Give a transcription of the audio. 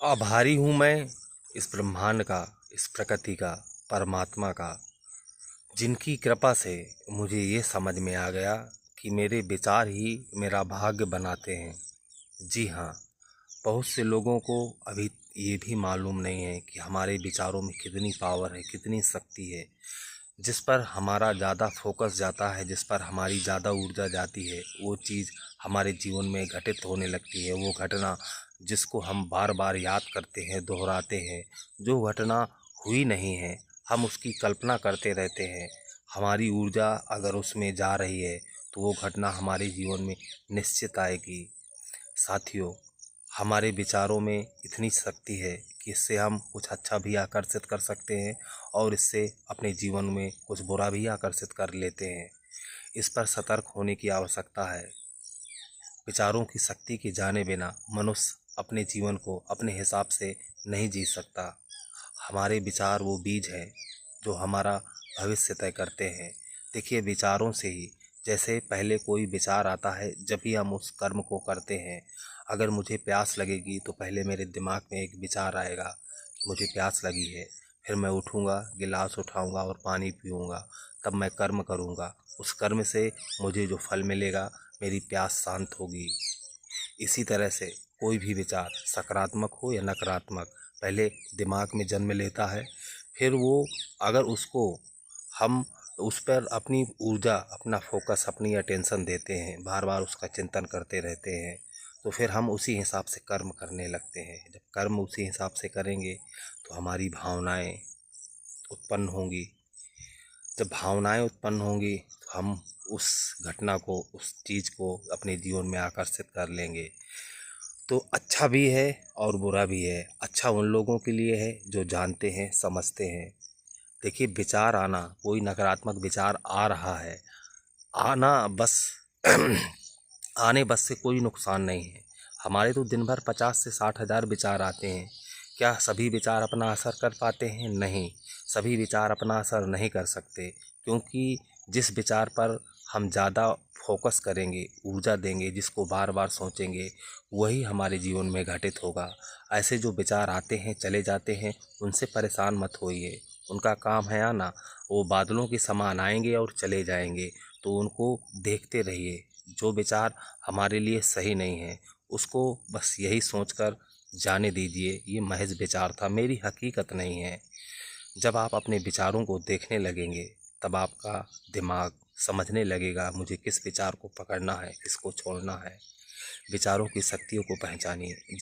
आभारी हूँ मैं इस ब्रह्मांड का, इस प्रकृति का, परमात्मा का, जिनकी कृपा से मुझे ये समझ में आ गया कि मेरे विचार ही मेरा भाग्य बनाते हैं। जी हाँ, बहुत से लोगों को अभी ये भी मालूम नहीं है कि हमारे विचारों में कितनी पावर है, कितनी शक्ति है। जिस पर हमारा ज़्यादा फोकस जाता है, जिस पर हमारी ज़्यादा ऊर्जा जाती है, वो चीज़ हमारे जीवन में घटित होने लगती है। वो घटना जिसको हम बार बार याद करते हैं, दोहराते हैं, जो घटना हुई नहीं है, हम उसकी कल्पना करते रहते हैं। हमारी ऊर्जा अगर उसमें जा रही है तो वो घटना हमारे जीवन में निश्चित आएगी। साथियों, हमारे विचारों में इतनी शक्ति है कि इससे हम कुछ अच्छा भी आकर्षित कर सकते हैं और इससे अपने जीवन में कुछ बुरा भी आकर्षित कर लेते हैं। इस पर सतर्क होने की आवश्यकता है। विचारों की शक्ति के जाने बिना मनुष्य अपने जीवन को अपने हिसाब से नहीं जी सकता। हमारे विचार वो बीज हैं जो हमारा भविष्य तय करते हैं। देखिए, विचारों से ही, जैसे पहले कोई विचार आता है जब भी हम उस कर्म को करते हैं। अगर मुझे प्यास लगेगी तो पहले मेरे दिमाग में एक विचार आएगा कि मुझे प्यास लगी है। फिर मैं उठूँगा, गिलास उठाऊँगा और पानी पीऊँगा, तब मैं कर्म करूँगा। उस कर्म से मुझे जो फल मिलेगा, मेरी प्यास शांत होगी। इसी तरह से कोई भी विचार, सकारात्मक हो या नकारात्मक, पहले दिमाग में जन्म लेता है। फिर वो, अगर उसको हम उस पर अपनी ऊर्जा, अपना फोकस, अपनी अटेंशन देते हैं, बार बार उसका चिंतन करते रहते हैं, तो फिर हम उसी हिसाब से कर्म करने लगते हैं। जब कर्म उसी हिसाब से करेंगे तो हमारी भावनाएं उत्पन्न होंगी। जब भावनाएं उत्पन्न होंगी तो हम उस घटना को, उस चीज़ को अपने जीवन में आकर्षित कर लेंगे। तो अच्छा भी है और बुरा भी है। अच्छा उन लोगों के लिए है जो जानते हैं, समझते हैं। देखिए, विचार आना, कोई नकारात्मक विचार आ रहा है, आना बस आने बस से कोई नुकसान नहीं है। हमारे तो दिन भर 50 से 60 हज़ार विचार आते हैं। क्या सभी विचार अपना असर कर पाते हैं? नहीं, सभी विचार अपना असर नहीं कर सकते, क्योंकि जिस विचार पर हम ज़्यादा फोकस करेंगे, ऊर्जा देंगे, जिसको बार बार सोचेंगे, वही हमारे जीवन में घटित होगा। ऐसे जो विचार आते हैं, चले जाते हैं, उनसे परेशान मत होइए। उनका काम है आना, वो बादलों के समान आएंगे और चले जाएंगे। तो उनको देखते रहिए। जो विचार हमारे लिए सही नहीं है, उसको बस यही सोचकर जाने दीजिए, ये महज विचार था, मेरी हकीकत नहीं है। जब आप अपने विचारों को देखने लगेंगे, तब आपका दिमाग समझने लगेगा मुझे किस विचार को पकड़ना है, किसको छोड़ना है। विचारों की शक्तियों को पहचानिए।